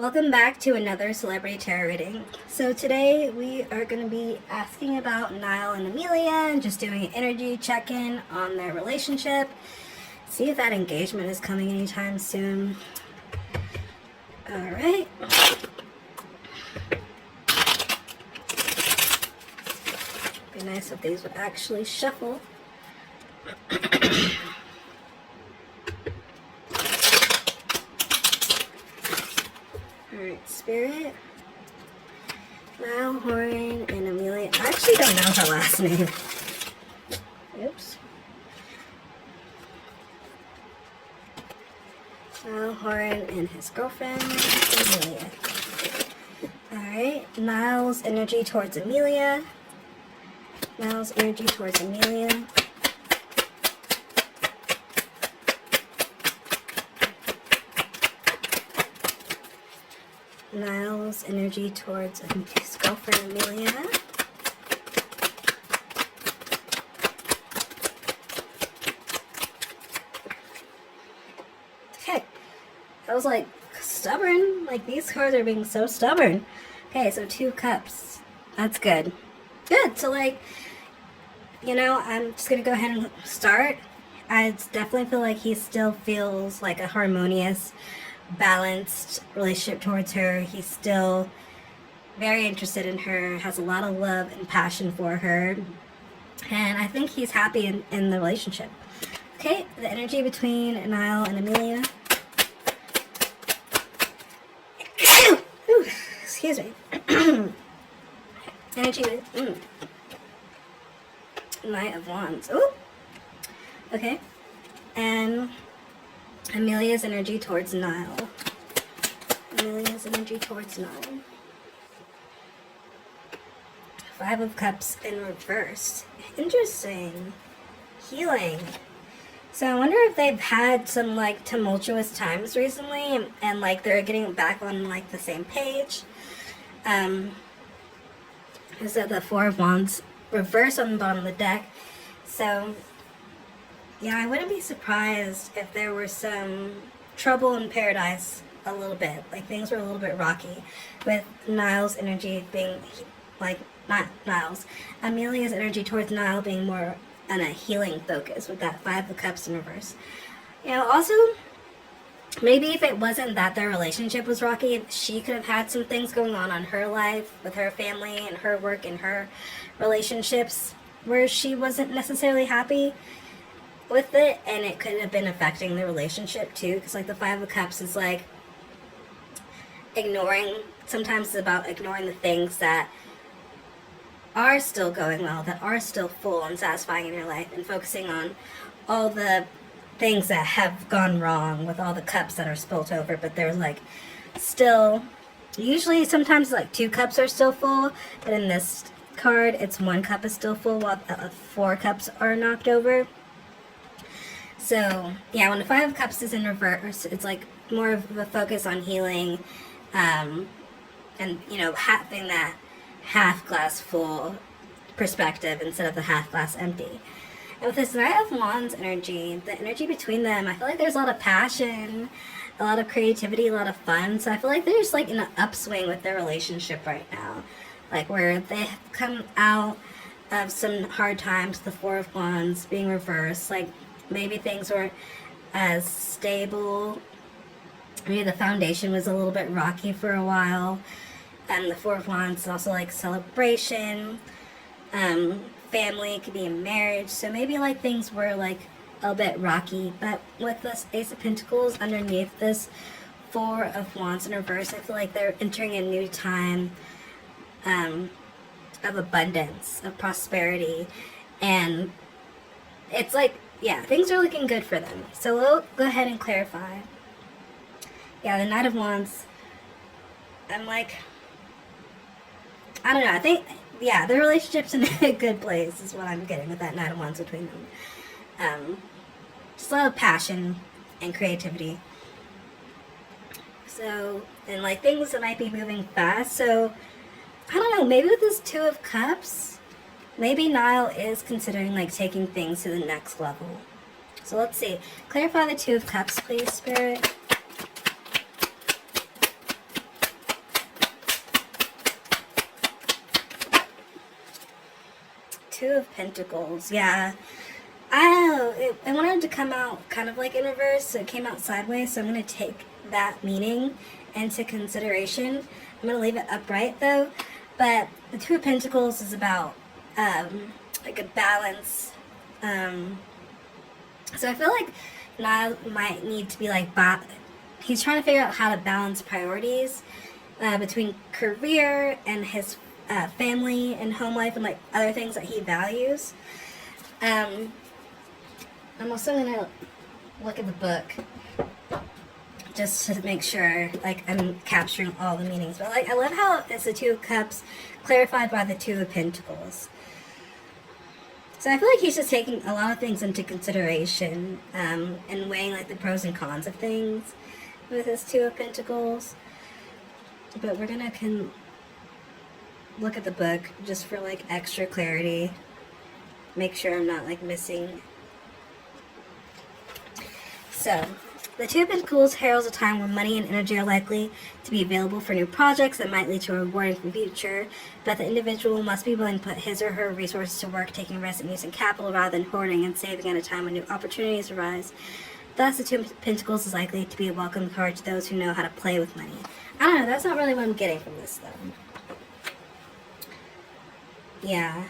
Welcome back to another celebrity tarot reading. So today we are going to be asking about Niall and Amelia and just doing an energy check-in on their relationship. See if that engagement is coming anytime soon. Alright. Be nice if these would actually shuffle. Alright, Spirit, Niall Horan, and Amelia. I actually don't know her last name. Oops. Niall Horan and his girlfriend, Amelia. Alright, Niall's energy towards Amelia. Niall's energy towards Amelia. Niall's energy towards his girlfriend Amelia. Okay, that was like stubborn. Like these cards are being so stubborn. Okay, so 2 cups. That's good. Good. So like, you know, I'm just gonna go ahead and start. I definitely feel like he still feels like a harmonious, balanced relationship towards her. He's still very interested in her, has a lot of love and passion for her, and I think he's happy in the relationship. Okay, the energy between Niall and Amelia. Ooh, excuse me. Energy with Knight of Wands. Ooh. Okay, and Amelia's energy towards Niall. Amelia's energy towards Niall. 5 of Cups in reverse. Interesting. Healing. So I wonder if they've had some like tumultuous times recently and like they're getting back on like the same page. So the 4 of Wands reverse on the bottom of the deck. So yeah, I wouldn't be surprised if there were some trouble in paradise a little bit. Like things were a little bit rocky with Niall's energy being like, not Niall's, Amelia's energy towards Niall being more on a healing focus with that 5 of Cups in reverse. You know, also, maybe if it wasn't that their relationship was rocky, she could have had some things going on her life with her family and her work and her relationships where she wasn't necessarily happy with it, and it could have been affecting the relationship too, because like the 5 of Cups is like ignoring, sometimes it's about ignoring the things that are still going well, that are still full and satisfying in your life, and focusing on all the things that have gone wrong with all the cups that are spilt over, but there's like still, usually sometimes like 2 cups are still full, but in this card it's 1 cup is still full while 4 cups are knocked over. So, yeah, when the 5 of Cups is in reverse, it's like more of a focus on healing, and, you know, having that half glass full perspective instead of the half glass empty. And with this Knight of Wands energy, the energy between them, I feel like there's a lot of passion, a lot of creativity, a lot of fun. So I feel like they're just like in an upswing with their relationship right now. Like where they've come out of some hard times, the 4 of Wands being reversed, like maybe things weren't as stable. Maybe the foundation was a little bit rocky for a while. And the 4 of Wands is also like celebration. Family, it could be a marriage. So maybe like things were like a bit rocky. But with this Ace of Pentacles underneath this 4 of Wands in reverse, I feel like they're entering a new time of abundance, of prosperity. And it's like, yeah, things are looking good for them. So we'll go ahead and clarify. Yeah, the Knight of Wands, I'm like, I don't know, I think, yeah, the relationship's in a good place is what I'm getting with that Knight of Wands between them. Just a lot of passion and creativity. So, and like things that might be moving fast. So, I don't know, maybe with this 2 of Cups, maybe Niall is considering like taking things to the next level. So let's see. Clarify the 2 of Cups, please, Spirit. Two of Pentacles. Yeah. I wanted to come out kind of like in reverse, so it came out sideways, so I'm going to take that meaning into consideration. I'm going to leave it upright though, but the Two of Pentacles is about like a balance. So I feel like Niall might need to be like, he's trying to figure out how to balance priorities between career and his family and home life and like other things that he values. I'm also gonna look at the book just to make sure like I'm capturing all the meanings. But like I love how it's the Two of Cups clarified by the Two of Pentacles. So I feel like he's just taking a lot of things into consideration and weighing like the pros and cons of things with his Two of Pentacles. But we're gonna look at the book just for like extra clarity. Make sure I'm not like missing. So, the Two of Pentacles heralds a time when money and energy are likely to be available for new projects that might lead to a rewarding future, but the individual must be willing to put his or her resources to work, taking risks and using capital rather than hoarding and saving at a time when new opportunities arise. Thus, the Two of Pentacles is likely to be a welcome card to those who know how to play with money. I don't know, that's not really what I'm getting from this, though. Yeah.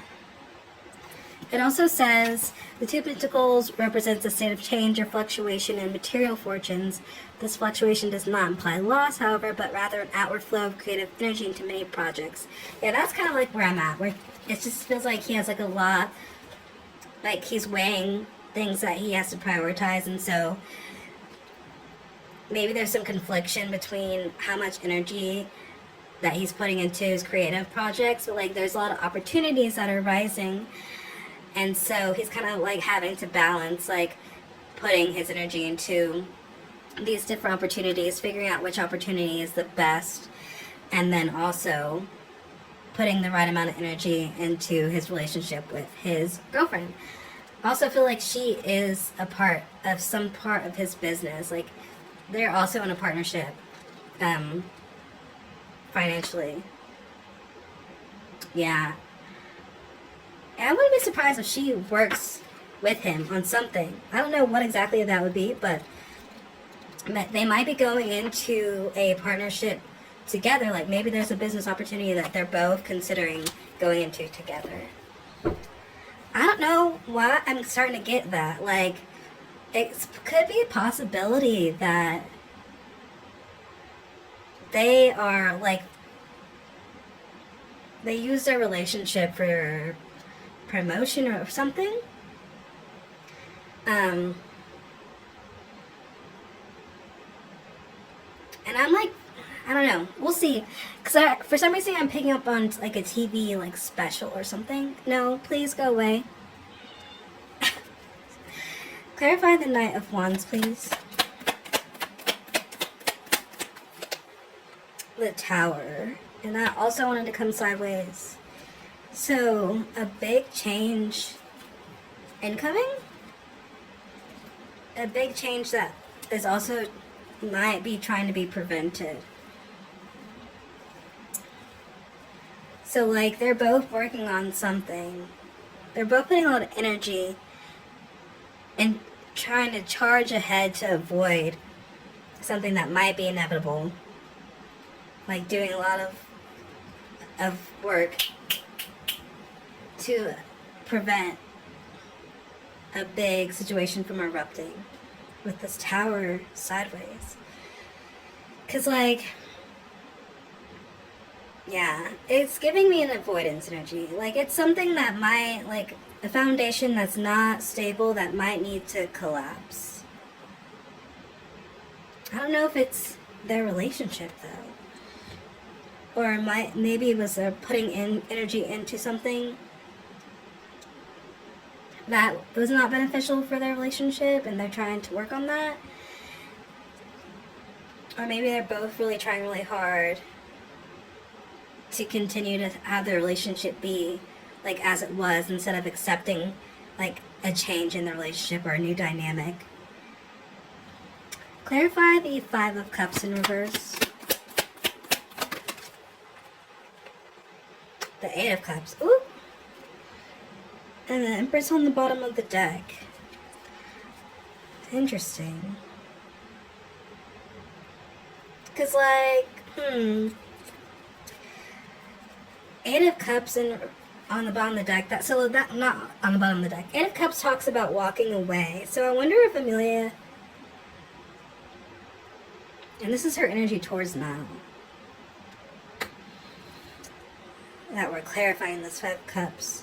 It also says, the Two of Pentacles represents a state of change or fluctuation in material fortunes. This fluctuation does not imply loss, however, but rather an outward flow of creative energy into many projects. Yeah, that's kind of like where I'm at, where it just feels like he has like a lot, like he's weighing things that he has to prioritize, and so maybe there's some confliction between how much energy that he's putting into his creative projects, but like there's a lot of opportunities that are rising. And so he's kind of like having to balance like putting his energy into these different opportunities, figuring out which opportunity is the best, and then also putting the right amount of energy into his relationship with his girlfriend. I also feel like she is a part of some part of his business. Like they're also in a partnership financially. Yeah. And I wouldn't be surprised if she works with him on something. I don't know what exactly that would be, but they might be going into a partnership together. Like maybe there's a business opportunity that they're both considering going into together. I don't know why I'm starting to get that. Like, it could be a possibility that they are like, they use their relationship for promotion or something. And I'm like, I don't know. We'll see. Because for some reason I'm picking up on like a TV like special or something. No, please go away. Clarify the Knight of Wands, please. The Tower. And that also wanted to come sideways. So, a big change incoming? A big change that is also might be trying to be prevented. So, like, they're both working on something. They're both putting a lot of energy and trying to charge ahead to avoid something that might be inevitable. Like, doing a lot of work to prevent a big situation from erupting with this Tower sideways. Because, like, yeah, it's giving me an avoidance energy. Like, it's something that might, like, a foundation that's not stable that might need to collapse. I don't know if it's their relationship, though. Or maybe it was putting in energy into something that was not beneficial for their relationship and they're trying to work on that. Or maybe they're both really trying really hard to continue to have their relationship be like as it was instead of accepting like a change in the relationship or a new dynamic. Clarify the Five of Cups in reverse. The Eight of Cups. Ooh. And the Empress on the bottom of the deck. Interesting. Because, like, Eight of Cups on the bottom of the deck. That not on the bottom of the deck. Eight of Cups talks about walking away. So I wonder if Amelia, and this is her energy towards Niall, that we're clarifying this Five of Cups.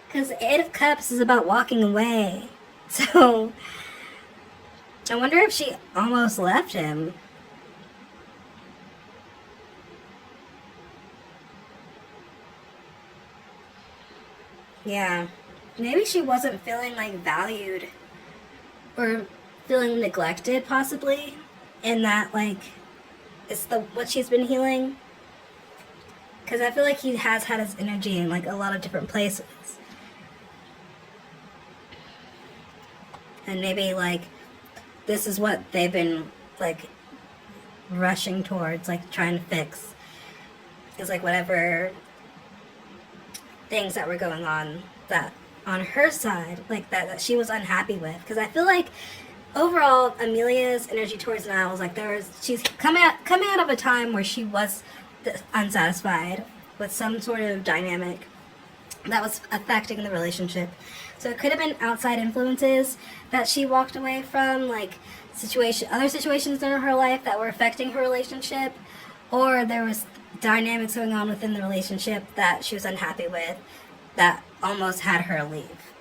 Because Eight of Cups is about walking away. So I wonder if she almost left him. Yeah. Maybe she wasn't feeling like valued or feeling neglected, possibly, in that, like, it's what she's been healing. Because I feel like he has had his energy in, like, a lot of different places. And maybe, like, this is what they've been, like, rushing towards, like, trying to fix. Is, like, whatever things that were going on that on her side, like, that she was unhappy with. Because I feel like, overall, Amelia's energy towards Niall was, like, she's coming out of a time where she was unsatisfied with some sort of dynamic that was affecting the relationship. So it could have been outside influences that she walked away from, like other situations in her life that were affecting her relationship, or there was dynamics going on within the relationship that she was unhappy with that almost had her leave.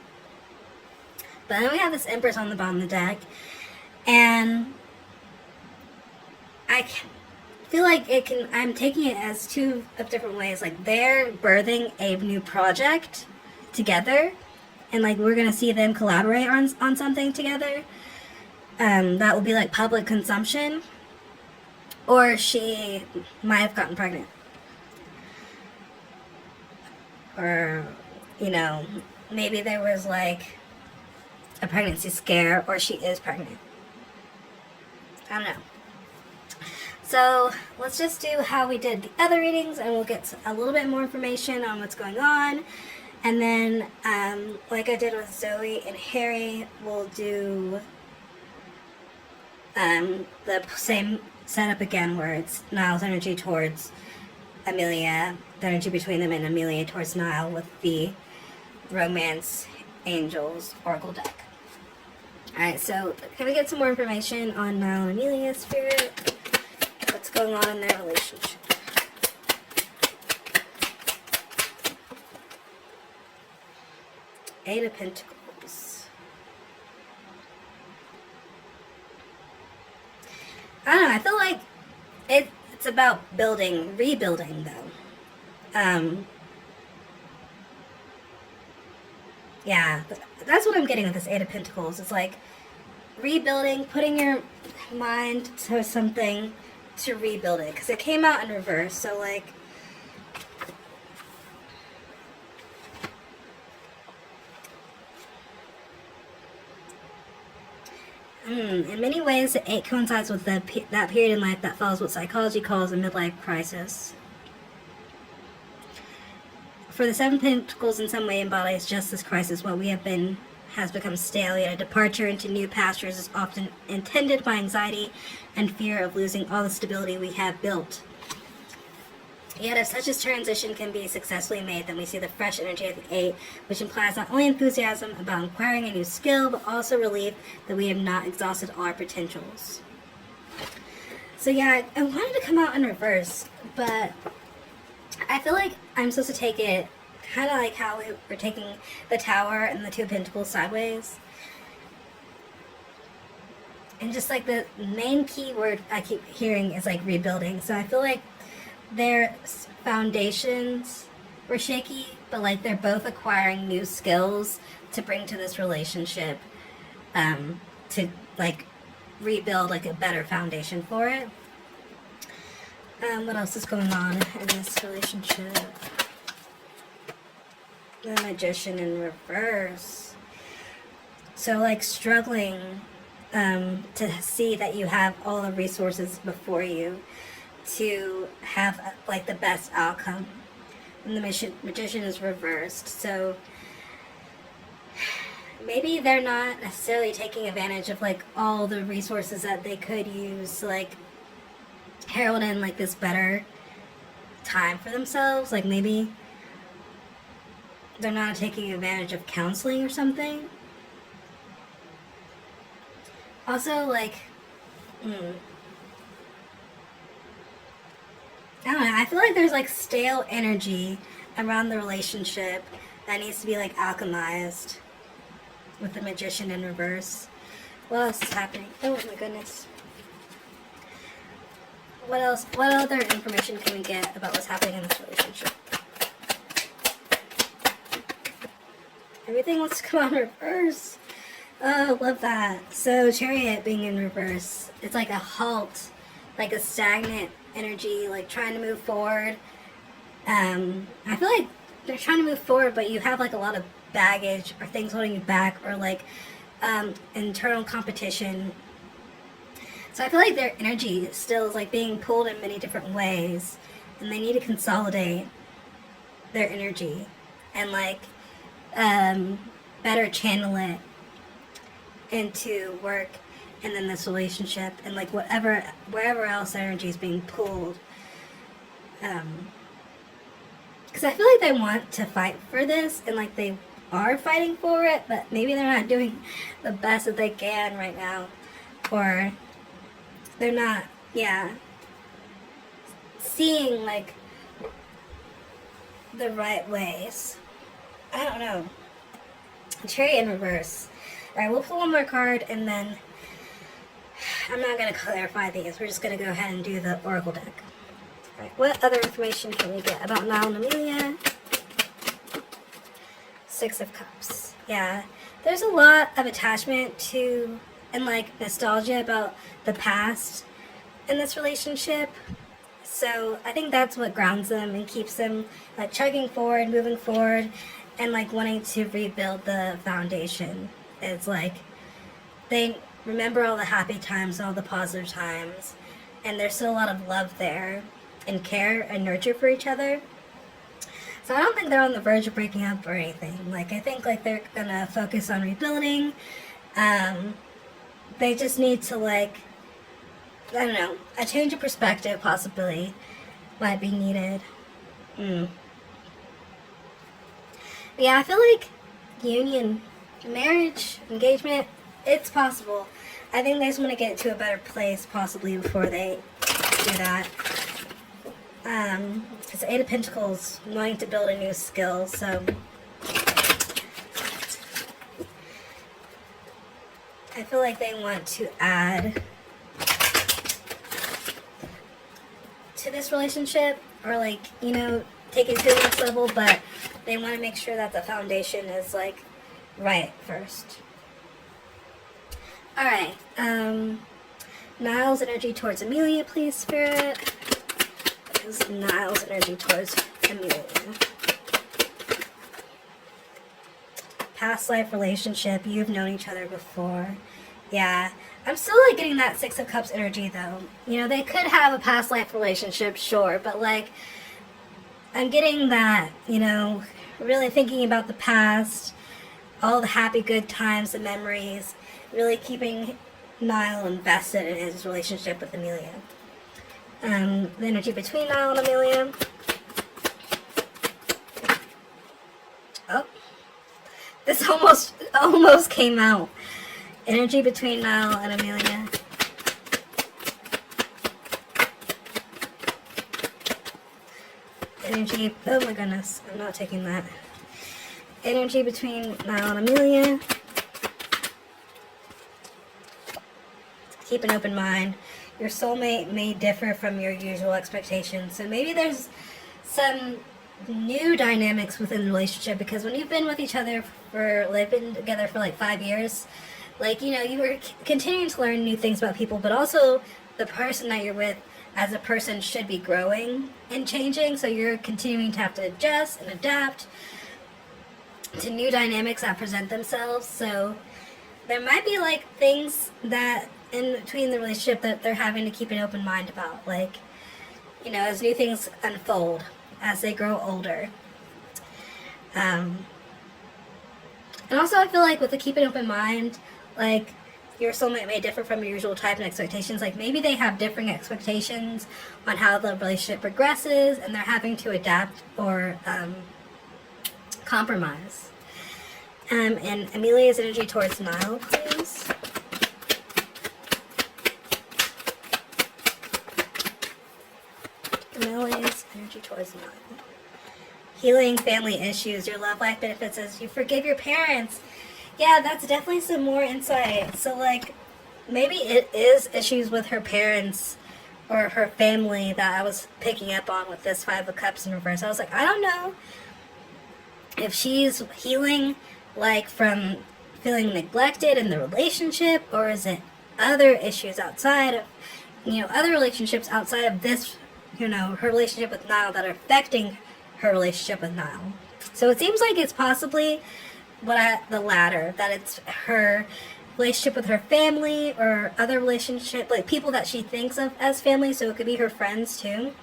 But then we have this Empress on the bottom of the deck, and I feel like I'm taking it as two of different ways. Like, they're birthing a new project together, and, like, we're going to see them collaborate on something together. That will be, like, public consumption. Or she might have gotten pregnant. Or, you know, maybe there was, like, a pregnancy scare, or she is pregnant. I don't know. So let's just do how we did the other readings, and we'll get a little bit more information on what's going on. And then, like I did with Zoe and Harry, we'll do the same setup again, where it's Niall's energy towards Amelia, the energy between them, and Amelia towards Niall with the Romance Angels Oracle deck. Alright, so can we get some more information on Niall and Amelia, Spirit? What's going on in their relationship? Eight of Pentacles. I don't know, I feel like it's about rebuilding, though. Yeah, that's what I'm getting with this Eight of Pentacles. It's like rebuilding, putting your mind to something to rebuild it. Because it came out in reverse, so, like, in many ways, the 8 coincides with that period in life that follows what psychology calls a midlife crisis. For the Seven Pentacles in some way embodies just this crisis. What we have been has become stale, yet a departure into new pastures is often intended by anxiety and fear of losing all the stability we have built. Yet if such a transition can be successfully made, then we see the fresh energy of the 8, which implies not only enthusiasm about acquiring a new skill, but also relief that we have not exhausted all our potentials. So yeah, I wanted to come out in reverse, but I feel like I'm supposed to take it kind of like how we're taking the Tower and the Two of Pentacles sideways. And just like the main key word I keep hearing is like rebuilding. So I feel like their foundations were shaky, but like they're both acquiring new skills to bring to this relationship, to like rebuild like a better foundation for it. What else is going on in this relationship? The Magician in reverse. So like struggling to see that you have all the resources before you. to have like the best outcome. And the magician is reversed. So maybe they're not necessarily taking advantage of like all the resources that they could use to like herald in like this better time for themselves. Like maybe they're not taking advantage of counseling or something. Also, like, I don't know, I feel like there's like stale energy around the relationship that needs to be like alchemized with the magician in reverse. What else is happening? Oh my goodness. What else? What other information can we get about what's happening in this relationship? Everything wants to come out in reverse. Oh, love that. So Chariot being in reverse, it's like a halt, like a stagnant energy, like trying to move forward. I feel like they're trying to move forward, but you have like a lot of baggage or things holding you back, or like internal competition. So I feel like their energy still is like being pulled in many different ways, and they need to consolidate their energy and like better channel it into work and then this relationship and like wherever else energy is being pulled. Because I feel like they want to fight for this and like they are fighting for it, but maybe they're not doing the best that they can right now, or they're not, seeing like the right ways. I don't know. Chariot in reverse. Alright, we'll pull one more card and then I'm not going to clarify these. We're just going to go ahead and do the Oracle deck. Alright, what other information can we get about Niall and Amelia? Six of Cups. Yeah, there's a lot of attachment to and like nostalgia about the past in this relationship. So I think that's what grounds them and keeps them like chugging forward, moving forward, and like wanting to rebuild the foundation. It's like they remember all the happy times, all the positive times, and there's still a lot of love there and care and nurture for each other. So I don't think they're on the verge of breaking up or anything. Like I think like they're gonna focus on rebuilding. They just need to like, I don't know, a change of perspective possibly might be needed. Yeah, I feel like union, marriage, engagement, it's possible. I think they just want to get to a better place possibly before they do that. It's Eight of Pentacles, wanting to build a new skill, so I feel like they want to add to this relationship, or like, you know, take it to the next level, but they want to make sure that the foundation is like right first. Alright, Niall's energy towards Amelia, please, Spirit. What is Niall's energy towards Amelia? Past life relationship, you've known each other before. Yeah, I'm still like getting that Six of Cups energy though. You know, they could have a past life relationship, sure, but like I'm getting that, you know, really thinking about the past, all the happy good times and memories, really keeping Niall invested in his relationship with Amelia. The energy between Niall and Amelia. Oh, this almost came out. Energy between Niall and Amelia. Energy, oh my goodness, I'm not taking that. Energy between Niall and Amelia. Keep an open mind. Your soulmate may differ from your usual expectations. So maybe there's some new dynamics within the relationship, because when you've been with each other for, like, been together for like 5 years, like, you know, you were continuing to learn new things about people, but also the person that you're with as a person should be growing and changing. So you're continuing to have to adjust and adapt to new dynamics that present themselves. So there might be like things that in between the relationship that they're having to keep an open mind about. Like as new things unfold, as they grow older. And also I feel like with the keep an open mind, like your soulmate may differ from your usual type and expectations. Like maybe they have differing expectations on how the relationship progresses, and they're having to adapt or compromise. And Amelia's energy towards Niall, please. Amelia's energy towards Niall. Healing family issues. Your love life benefits as you forgive your parents. Yeah, that's definitely some more insight. So, like, maybe it is issues with her parents or her family that I was picking up on with this Five of Cups in reverse. I was like, I don't know if she's healing, like, from feeling neglected in the relationship, or is it other issues outside of, other relationships outside of this, her relationship with Niall that are affecting her relationship with Niall. So it seems like it's possibly the latter, that it's her relationship with her family or other relationship, like people that she thinks of as family. So it could be her friends too,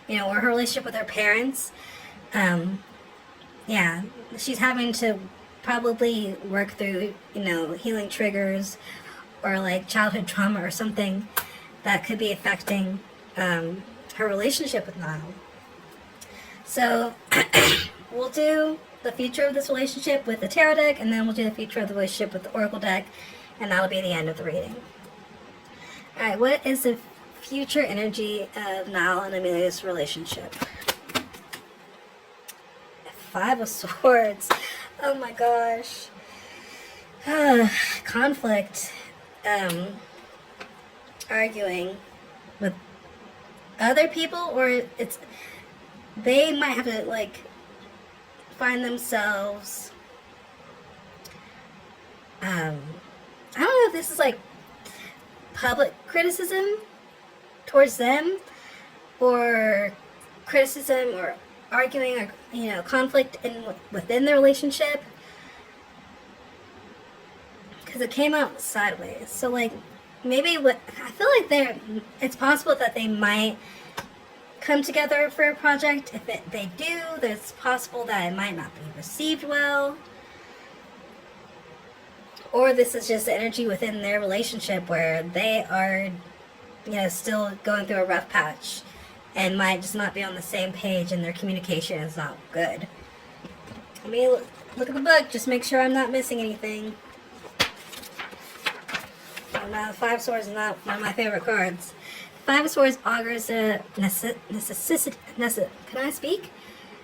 or her relationship with her parents. Yeah, she's having to probably work through, healing triggers or like childhood trauma or something that could be affecting her relationship with Niall. So we'll do the future of this relationship with the tarot deck, and then we'll do the future of the relationship with the oracle deck, and that'll be the end of the reading. Alright, what is the future energy of Niall and Amelia's relationship? Five of Swords. Oh my gosh. Conflict. Arguing with other people, or they might have to, like, find themselves, I don't know if this is, like, public criticism towards them, or criticism, or arguing, or, conflict within the relationship, because it came out sideways. So, like, maybe I feel like it's possible that they might come together for a project. If they do, it's possible that it might not be received well. Or this is just the energy within their relationship where they are, still going through a rough patch and might just not be on the same page, and their communication is not good. Let me look at the book, just make sure I'm not missing anything. Now, the Five of Swords is not one of my favorite cards. Five of Swords augurs the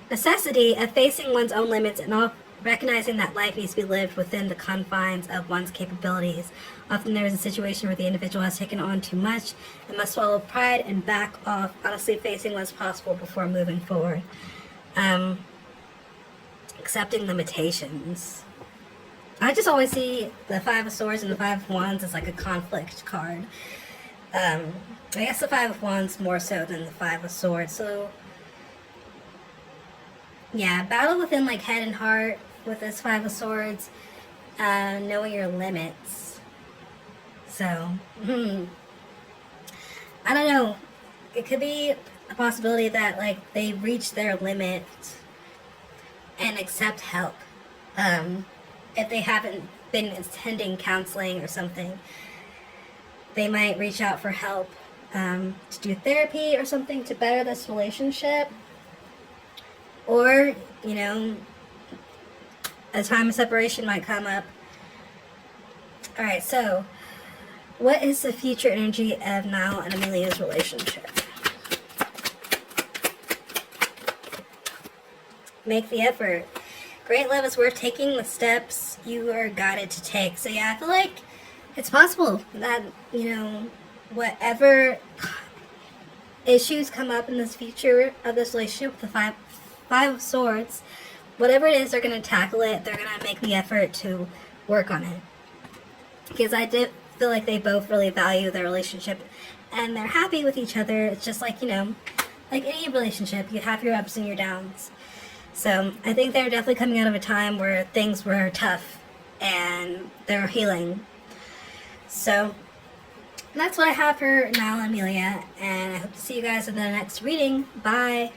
necessity of facing one's own limits and recognizing that life needs to be lived within the confines of one's capabilities. Often there is a situation where the individual has taken on too much and must swallow pride and back off, honestly facing what's possible before moving forward. Accepting limitations. I just always see the Five of Swords and the Five of Wands as like a conflict card. I guess the Five of Wands more so than the Five of Swords. So, yeah, battle within, like, head and heart with this Five of Swords. Knowing your limits. So, I don't know. It could be a possibility that, like, they reach their limit and accept help. If they haven't been attending counseling or something, they might reach out for help to do therapy or something to better this relationship. Or, a time of separation might come up. Alright, so what is the future energy of Niall and Amelia's relationship? Make the effort. Great love is worth taking the steps you are guided to take. So yeah, I feel like it's possible that, whatever issues come up in this future of this relationship with the Five of Swords, whatever it is, they're going to tackle it. They're going to make the effort to work on it. Because I did feel like they both really value their relationship and they're happy with each other. It's just like, like any relationship, you have your ups and your downs. So I think they're definitely coming out of a time where things were tough and they're healing. So And that's what I have for Niall and Amelia, and I hope to see you guys in the next reading. Bye!